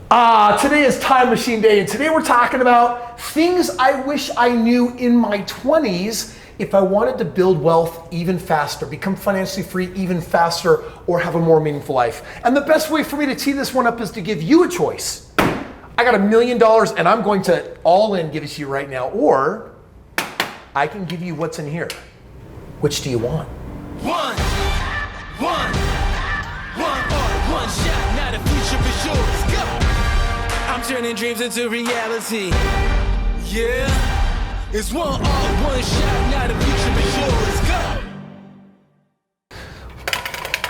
Today is Time Machine Day, and today we're talking about things I wish I knew in my 20s if I wanted to build wealth even faster, become financially free even faster, or have a more meaningful life. And the best way for me to tee this one up is to give you a choice. I got $1 million and I'm going to all in give it to you right now, or I can give you what's in here. Which do you want? One shot, now the future is yours. Go! I'm turning dreams into reality. Yeah, it's one shot, now the future is yours.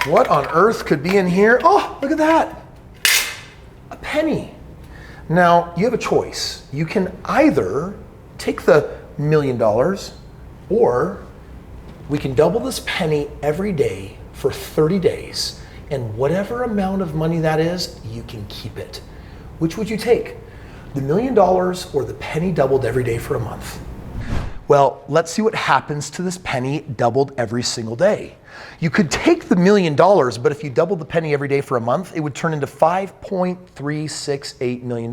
Go! What on earth could be in here? Oh, look at that. A penny. Now, you have a choice. You can either take the $1 million, or we can double this penny every day for 30 days. And whatever amount of money that is, you can keep it. Which would you take? The $1 million or the penny doubled every day for a month? Well, let's see what happens to this penny doubled every single day. You could take the $1 million, but if you doubled the penny every day for a month, it would turn into $5.368 million.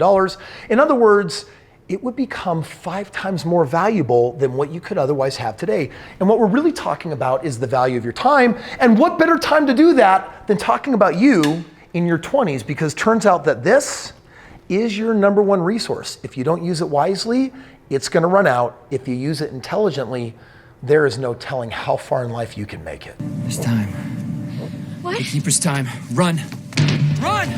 In other words, it would become 5 times more valuable than what you could otherwise have today. And what we're really talking about is the value of your time. And what better time to do that than talking about you in your 20s? Because turns out that this is your number one resource. If you don't use it wisely, it's gonna run out. If you use it intelligently, there is no telling how far in life you can make it. It's time. What? The keeper's time. Run! Run!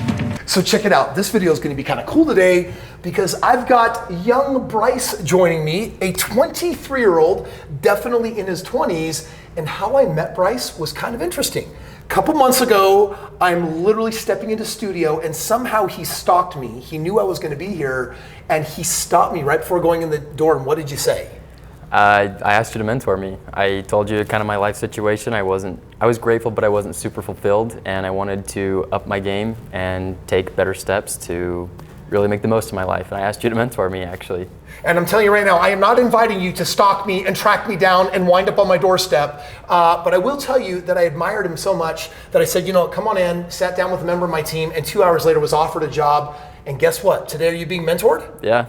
So check it out. This video is going to be kind of cool today because I've got young Bryce joining me, a 23-year-old, definitely in his 20s. And how I met Bryce was kind of interesting. A couple months ago, I'm literally stepping into studio and somehow he stalked me. He knew I was going to be here and he stopped me right before going in the door. And what did you say? I asked you to mentor me. I told you kind of my life situation. I was grateful, but I wasn't super fulfilled, and I wanted to up my game and take better steps to really make the most of my life. And I asked you to mentor me, actually. And I'm telling you right now, I am not inviting you to stalk me and track me down and wind up on my doorstep. But I will tell you that I admired him so much that I said, you know, come on in, sat down with a member of my team, and 2 hours later was offered a job. And guess what? Today, are you being mentored? Yeah.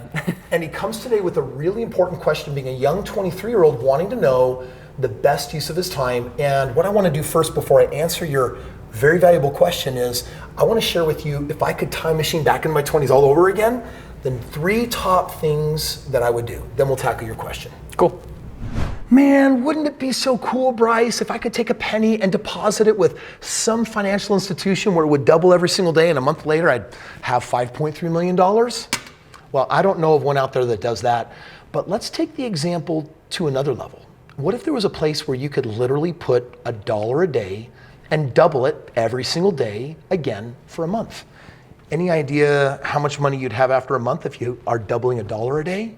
And he comes today with a really important question, being a young 23-year-old wanting to know the best use of his time. And what I want to do first before I answer your very valuable question is, I want to share with you, if I could time machine back in my 20s all over again, then 3 top things that I would do. Then we'll tackle your question. Cool. Man, wouldn't it be so cool, Bryce, if I could take a penny and deposit it with some financial institution where it would double every single day and a month later I'd have $5.3 million? Well, I don't know of one out there that does that, but let's take the example to another level. What if there was a place where you could literally put $1 a day and double it every single day again for a month? Any idea how much money you'd have after a month if you are doubling $1 a day?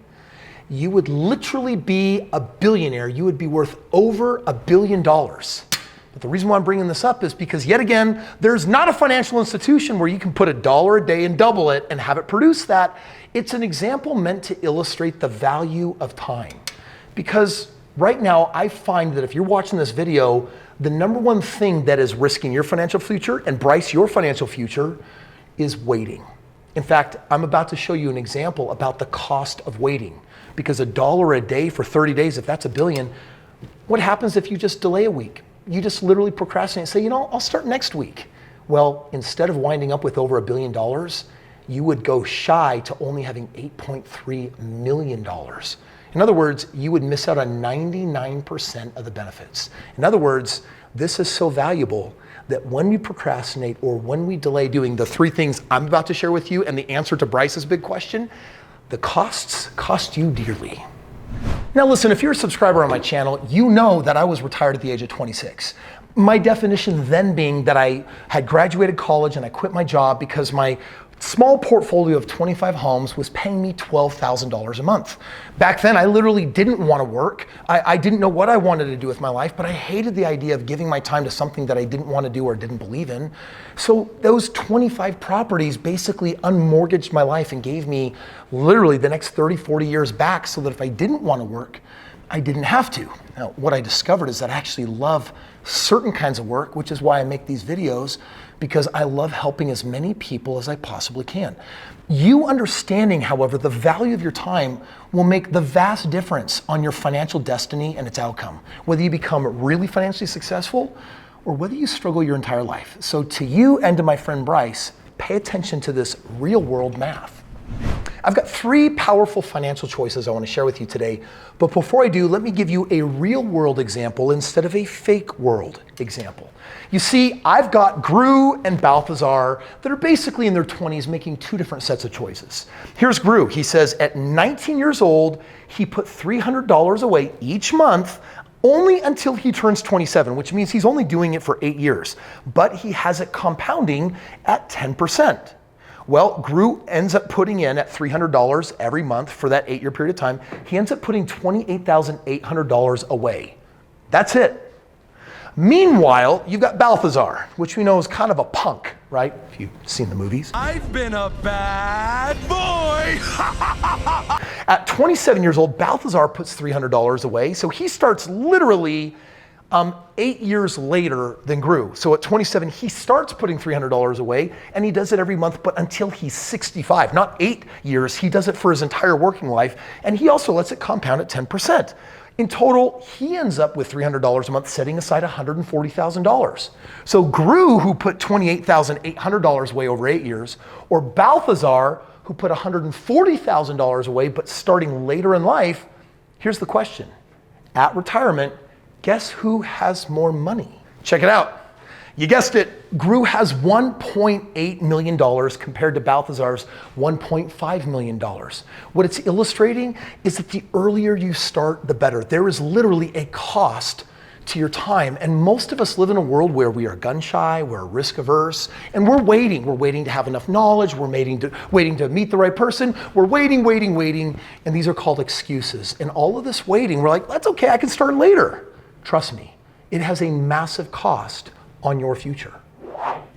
You would literally be a billionaire. You would be worth over $1 billion. But the reason why I'm bringing this up is because, yet again, there's not a financial institution where you can put $1 a day and double it and have it produce that. It's an example meant to illustrate the value of time. Because right now, I find that if you're watching this video, the number one thing that is risking your financial future, and Bryce, your financial future, is waiting. In fact, I'm about to show you an example about the cost of waiting. Because $1 a day for 30 days, if that's $1 billion, what happens if you just delay a week? You just literally procrastinate and say, you know, I'll start next week. Well, instead of winding up with over $1 billion, you would go shy to only having $8.3 million. In other words, you would miss out on 99% of the benefits. In other words, this is so valuable that when we procrastinate or when we delay doing the 3 things I'm about to share with you and the answer to Bryce's big question, the costs cost you dearly. Now listen, if you're a subscriber on my channel, you know that I was retired at the age of 26. My definition then being that I had graduated college and I quit my job because my small portfolio of 25 homes was paying me $12,000 a month. Back then, I literally didn't want to work. I didn't know what I wanted to do with my life, but I hated the idea of giving my time to something that I didn't want to do or didn't believe in. So those 25 properties basically unmortgaged my life and gave me literally the next 30, 40 years back so that if I didn't want to work, I didn't have to. Now, what I discovered is that I actually love certain kinds of work, which is why I make these videos, because I love helping as many people as I possibly can. You understanding, however, the value of your time will make the vast difference on your financial destiny and its outcome, whether you become really financially successful or whether you struggle your entire life. So to you and to my friend Bryce, pay attention to this real world math. I've got 3 powerful financial choices I want to share with you today. But before I do, let me give you a real world example instead of a fake world example. You see, I've got Gru and Balthazar that are basically in their 20s making 2 different sets of choices. Here's Gru. He says at 19 years old, he put $300 away each month only until he turns 27, which means he's only doing it for 8 years. But he has it compounding at 10%. Well, Gru ends up putting in at $300 every month for that 8-year period of time. He ends up putting $28,800 away. That's it. Meanwhile, you've got Balthazar, which we know is kind of a punk, right? If you've seen the movies. I've been a bad boy. At 27 years old, Balthazar puts $300 away. So he starts literally 8 years later than Gru. So at 27, he starts putting $300 away, and he does it every month, but until he's 65, not 8 years, he does it for his entire working life, and he also lets it compound at 10%. In total, he ends up with $300 a month, setting aside $140,000. So Gru, who put $28,800 away over 8 years, or Balthazar, who put $140,000 away, but starting later in life, here's the question. At retirement, guess who has more money? Check it out. You guessed it, Gru has $1.8 million compared to Balthazar's $1.5 million. What it's illustrating is that the earlier you start, the better. There is literally a cost to your time. And most of us live in a world where we are gun shy, we're risk averse, and we're waiting. We're waiting to have enough knowledge, we're waiting to meet the right person, we're waiting, and these are called excuses. And all of this waiting, we're like, that's okay, I can start later. Trust me, it has a massive cost on your future.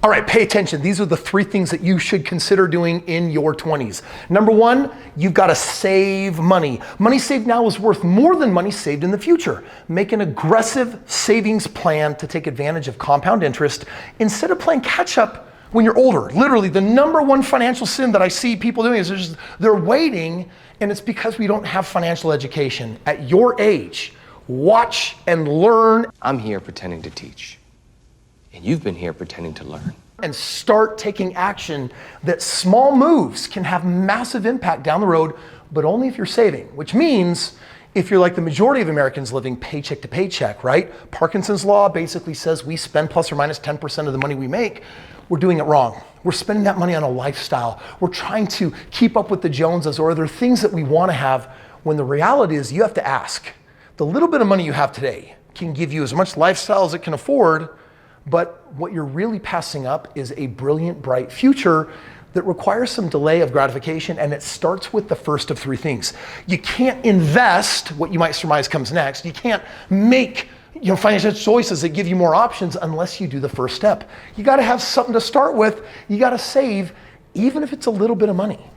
All right, pay attention. These are the 3 things that you should consider doing in your 20s. Number 1, you've got to save money. Money saved now is worth more than money saved in the future. Make an aggressive savings plan to take advantage of compound interest instead of playing catch up when you're older. Literally, the number 1 financial sin that I see people doing is they're waiting, and it's because we don't have financial education. At your age, watch and learn. I'm here pretending to teach, and you've been here pretending to learn. And start taking action that small moves can have massive impact down the road, but only if you're saving, which means if you're like the majority of Americans living paycheck to paycheck, right? Parkinson's law basically says we spend plus or minus 10% of the money we make. We're doing it wrong. We're spending that money on a lifestyle. We're trying to keep up with the Joneses, or are there things that we want to have when the reality is you have to ask. The little bit of money you have today can give you as much lifestyle as it can afford, but what you're really passing up is a brilliant, bright future that requires some delay of gratification, and it starts with the first of 3 things. You can't invest, what you might surmise comes next. You can't make financial choices that give you more options unless you do the first step. You gotta have something to start with. You gotta save, even if it's a little bit of money.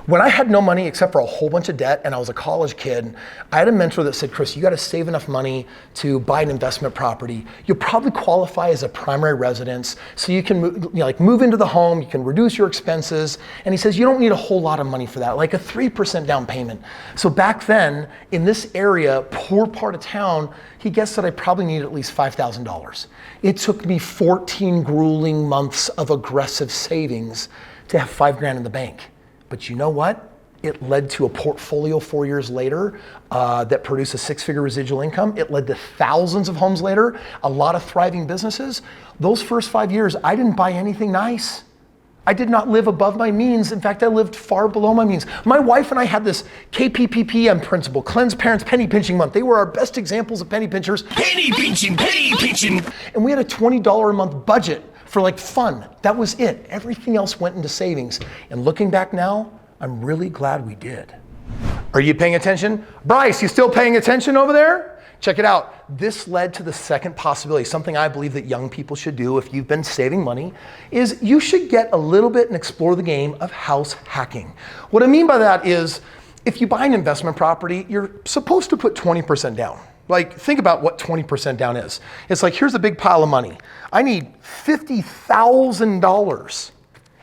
When I had no money except for a whole bunch of debt and I was a college kid, I had a mentor that said, Kris, you gotta save enough money to buy an investment property. You'll probably qualify as a primary residence so you can move into the home, you can reduce your expenses. And he says, you don't need a whole lot of money for that, like a 3% down payment. So back then, in this area, poor part of town, he guessed that I probably needed at least $5,000. It took me 14 grueling months of aggressive savings to have $5,000 in the bank. But you know what? It led to a portfolio 4 years later that produced a 6-figure residual income. It led to thousands of homes later, a lot of thriving businesses. Those first 5 years, I didn't buy anything nice. I did not live above my means. In fact, I lived far below my means. My wife and I had this KPPPM principle, Cleanse Parents Penny Pinching Month. They were our best examples of penny pinchers. Penny pinching, penny pinching. And we had a $20 a month budget for fun. That was it. Everything else went into savings. And looking back now, I'm really glad we did. Are you paying attention? Bryce, you still paying attention over there? Check it out. This led to the second possibility, something I believe that young people should do if you've been saving money, is you should get a little bit and explore the game of house hacking. What I mean by that is, if you buy an investment property, you're supposed to put 20% down. Like, think about what 20% down is. It's like, here's a big pile of money. I need $50,000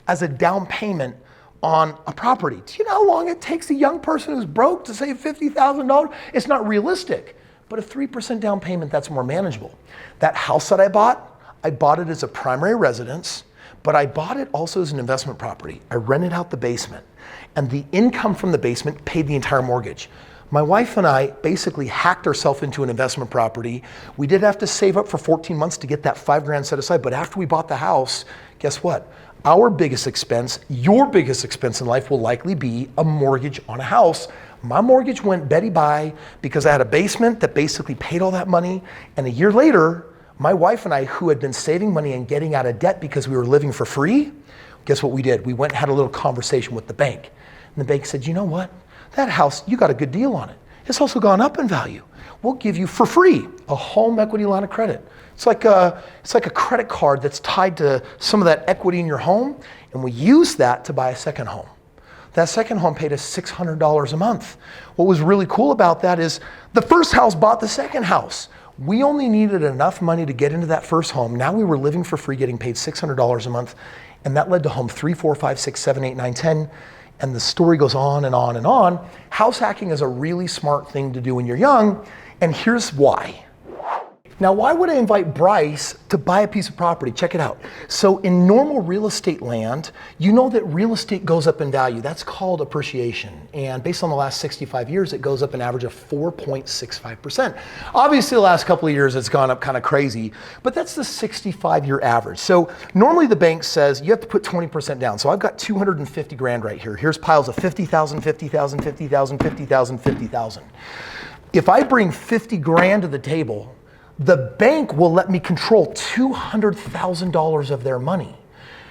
as a down payment on a property. Do you know how long it takes a young person who's broke to save $50,000? It's not realistic. But a 3% down payment, that's more manageable. That house that I bought it as a primary residence, but I bought it also as an investment property. I rented out the basement, and the income from the basement paid the entire mortgage. My wife and I basically hacked ourselves into an investment property. We did have to save up for 14 months to get that $5,000 set aside, but after we bought the house, guess what? Our biggest expense, your biggest expense in life will likely be a mortgage on a house. My mortgage went Betty bye because I had a basement that basically paid all that money, and a year later, my wife and I, who had been saving money and getting out of debt because we were living for free, guess what we did? We went and had a little conversation with the bank. And the bank said, you know what? That house, you got a good deal on it. It's also gone up in value. We'll give you for free a home equity line of credit. It's like a credit card that's tied to some of that equity in your home, and we use that to buy a second home. That second home paid us $600 a month. What was really cool about that is the first house bought the second house. We only needed enough money to get into that first home. Now we were living for free, getting paid $600 a month, and that led to home 3, 4, 5, 6, 7, 8, 9, 10. And the story goes on and on and on. House hacking is a really smart thing to do when you're young, and here's why. Now, why would I invite Bryce to buy a piece of property? Check it out. So in normal real estate land, you know that real estate goes up in value. That's called appreciation. And based on the last 65 years, it goes up an average of 4.65%. Obviously, the last couple of years, it's gone up kind of crazy, but that's the 65-year average. So normally the bank says you have to put 20% down. So I've got 250 grand right here. Here's piles of 50,000, 50,000, 50,000, 50,000, 50,000. If I bring 50 grand to the table, the bank will let me control $200,000 of their money.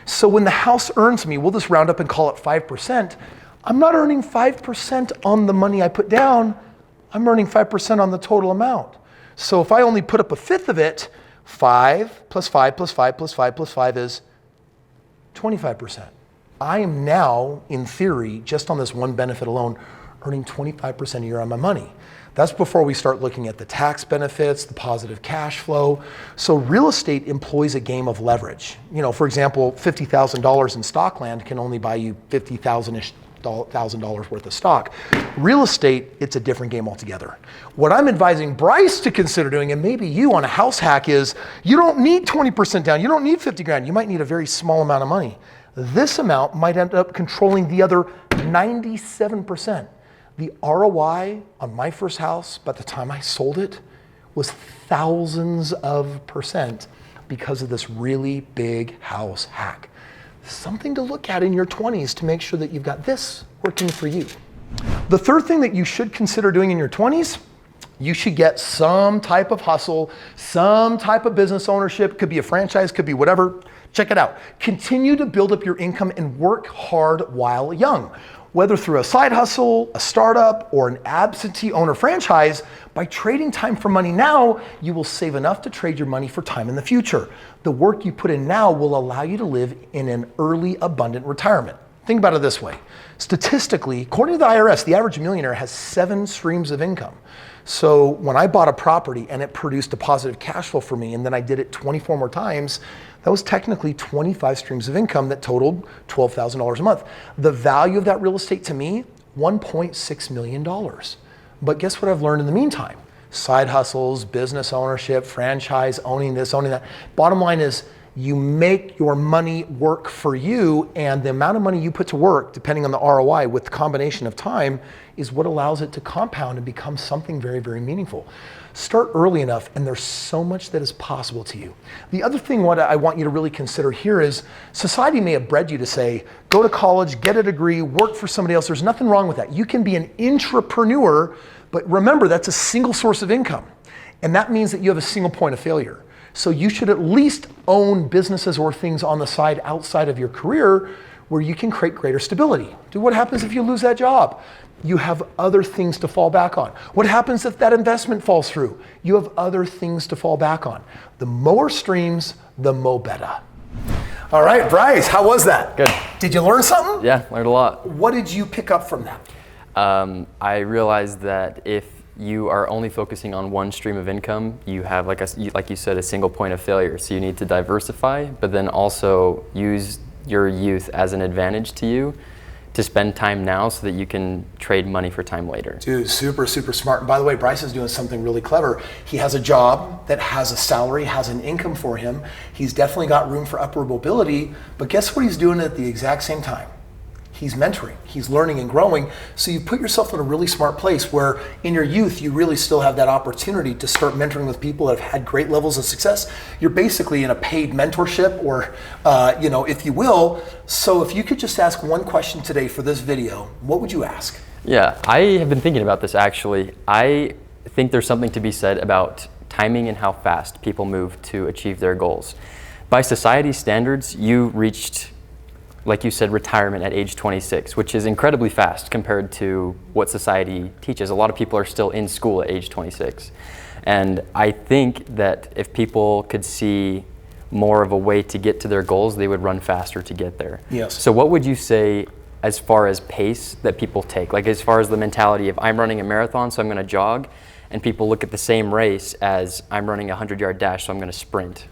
So when the house earns me, we'll just round up and call it 5%. I'm not earning 5% on the money I put down. I'm earning 5% on the total amount. So if I only put up a fifth of it, 5 plus 5 plus 5 plus 5 plus 5 is 25%. I am now, in theory, just on this one benefit alone, earning 25% a year on my money. That's before we start looking at the tax benefits, the positive cash flow. So real estate employs a game of leverage. You know, for example, $50,000 in stock land can only buy you $50,000 worth of stock. Real estate, it's a different game altogether. What I'm advising Bryce to consider doing, and maybe you on a house hack, is you don't need 20% down. You don't need 50 grand. You might need a very small amount of money. This amount might end up controlling the other 97%. The ROI on my first house, by the time I sold it, was thousands of percent because of this really big house hack. Something to look at in your 20s to make sure that you've got this working for you. The third thing that you should consider doing in your 20s, you should get some type of hustle, some type of business ownership. Could be a franchise, could be whatever. Check it out. Continue to build up your income and work hard while young. Whether through a side hustle, a startup, or an absentee owner franchise, by trading time for money now, you will save enough to trade your money for time in the future. The work you put in now will allow you to live in an early, abundant retirement. Think about it this way. Statistically, according to the IRS, the average millionaire has 7 streams of income. So when I bought a property and it produced a positive cash flow for me, and then I did it 24 more times, that was technically 25 streams of income that totaled $12,000 a month. The value of that real estate to me, $1.6 million. But guess what I've learned in the meantime? Side hustles, business ownership, franchise, owning this, owning that. Bottom line is, you make your money work for you, and the amount of money you put to work, depending on the ROI with the combination of time, is what allows it to compound and become something very, very meaningful. Start early enough, and there's so much that is possible to you. The other thing what I want you to really consider here is society may have bred you to say, go to college, get a degree, work for somebody else. There's nothing wrong with that. You can be an intrapreneur, but remember, that's a single source of income. And that means that you have a single point of failure. So you should at least own businesses or things on the side outside of your career where you can create greater stability. Dude, what happens if you lose that job? You have other things to fall back on. What happens if that investment falls through? You have other things to fall back on. The more streams, the mo better. All right, Bryce, how was that? Good. Did you learn something? Yeah, learned a lot. What did you pick up from that? I realized that if you are only focusing on one stream of income, you have, like you said, a single point of failure. So you need to diversify, but then also use your youth as an advantage to you to spend time now so that you can trade money for time later. Dude, super, super smart. And by the way, Bryce is doing something really clever. He has a job that has a salary, has an income for him. He's definitely got room for upward mobility, but guess what he's doing at the exact same time? He's mentoring, he's learning and growing. So you put yourself in a really smart place where in your youth, you really still have that opportunity to start mentoring with people that have had great levels of success. You're basically in a paid mentorship or, if you will. So if you could just ask one question today for this video, what would you ask? Yeah, I have been thinking about this actually. I think there's something to be said about timing and how fast people move to achieve their goals. By society's standards, you reached, like you said, retirement at age 26, which is incredibly fast compared to what society teaches. A lot of people are still in school at age 26. And I think that if people could see more of a way to get to their goals, they would run faster to get there. Yes. So what would you say as far as pace that people take? Like as far as the mentality of I'm running a marathon, so I'm gonna jog, and people look at the same race as I'm running a 100-yard dash, so I'm gonna sprint.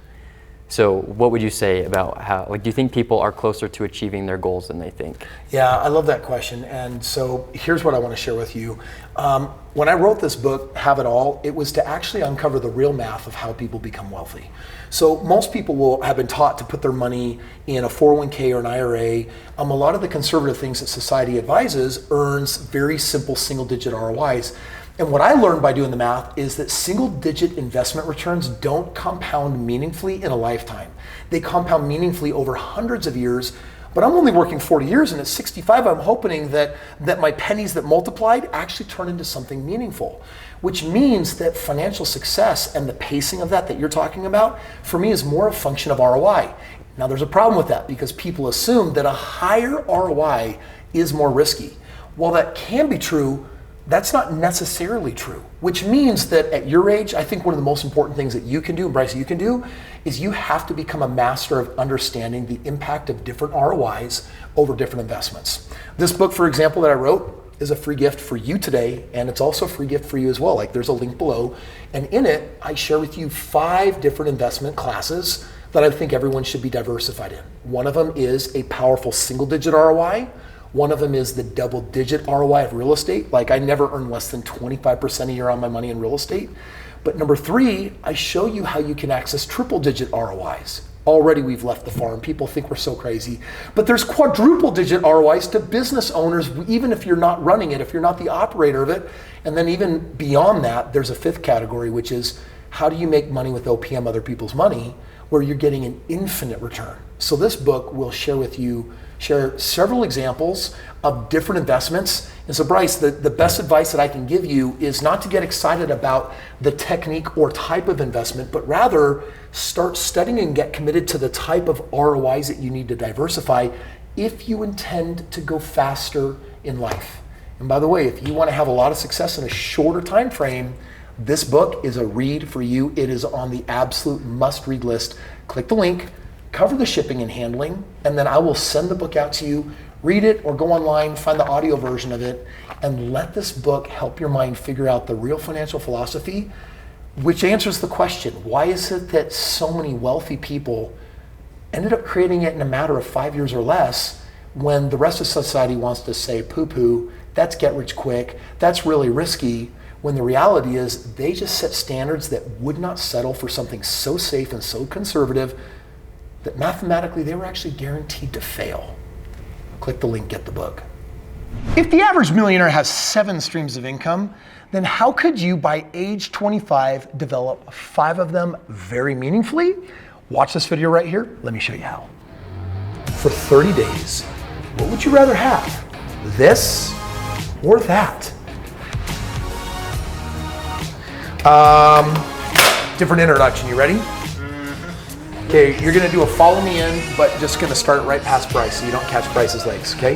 So what would you say about how, do you think people are closer to achieving their goals than they think? Yeah, I love that question. And so here's what I want to share with you. When I wrote this book, Have It All, it was to actually uncover the real math of how people become wealthy. So most people will have been taught to put their money in a 401k or an IRA. A lot of the conservative things that society advises earns very simple single-digit ROIs. And what I learned by doing the math is that single-digit investment returns don't compound meaningfully in a lifetime. They compound meaningfully over hundreds of years, but I'm only working 40 years, and at 65, I'm hoping that my pennies that multiplied actually turn into something meaningful, which means that financial success and the pacing of that you're talking about, for me, is more a function of ROI. Now, there's a problem with that because people assume that a higher ROI is more risky. While that can be true, that's not necessarily true, which means that at your age, I think one of the most important things that you can do, and Bryce, you can do, is you have to become a master of understanding the impact of different ROIs over different investments. This book, for example, that I wrote is a free gift for you today, and it's also a free gift for you as well. Like there's a link below, and in it, I share with you 5 different investment classes that I think everyone should be diversified in. One of them is a powerful single-digit ROI. One of them is the double-digit ROI of real estate. Like I never earn less than 25% a year on my money in real estate. But number 3, I show you how you can access triple-digit ROIs. Already we've left the farm. People think we're so crazy. But there's quadruple-digit ROIs to business owners, even if you're not running it, if you're not the operator of it. And then even beyond that, there's a 5th category, which is how do you make money with OPM, other people's money, where you're getting an infinite return. So this book will share several examples of different investments. And so Bryce, the best advice that I can give you is not to get excited about the technique or type of investment, but rather start studying and get committed to the type of ROIs that you need to diversify if you intend to go faster in life. And by the way, if you want to have a lot of success in a shorter time frame, this book is a read for you. It is on the absolute must-read list. Click the link, cover the shipping and handling, and then I will send the book out to you. Read it or go online, find the audio version of it, and let this book help your mind figure out the real financial philosophy, which answers the question, why is it that so many wealthy people ended up creating it in a matter of 5 years or less when the rest of society wants to say poo-poo, that's get rich quick, that's really risky, when the reality is they just set standards that would not settle for something so safe and so conservative that mathematically they were actually guaranteed to fail. Click the link, get the book. If the average millionaire has 7 streams of income, then how could you by age 25 develop 5 of them very meaningfully? Watch this video right here. Let me show you how. For 30 days, what would you rather have? This or that? Different introduction, you ready? Okay, you're gonna do a follow me in, but just gonna start right past Bryce so you don't catch Bryce's legs, okay?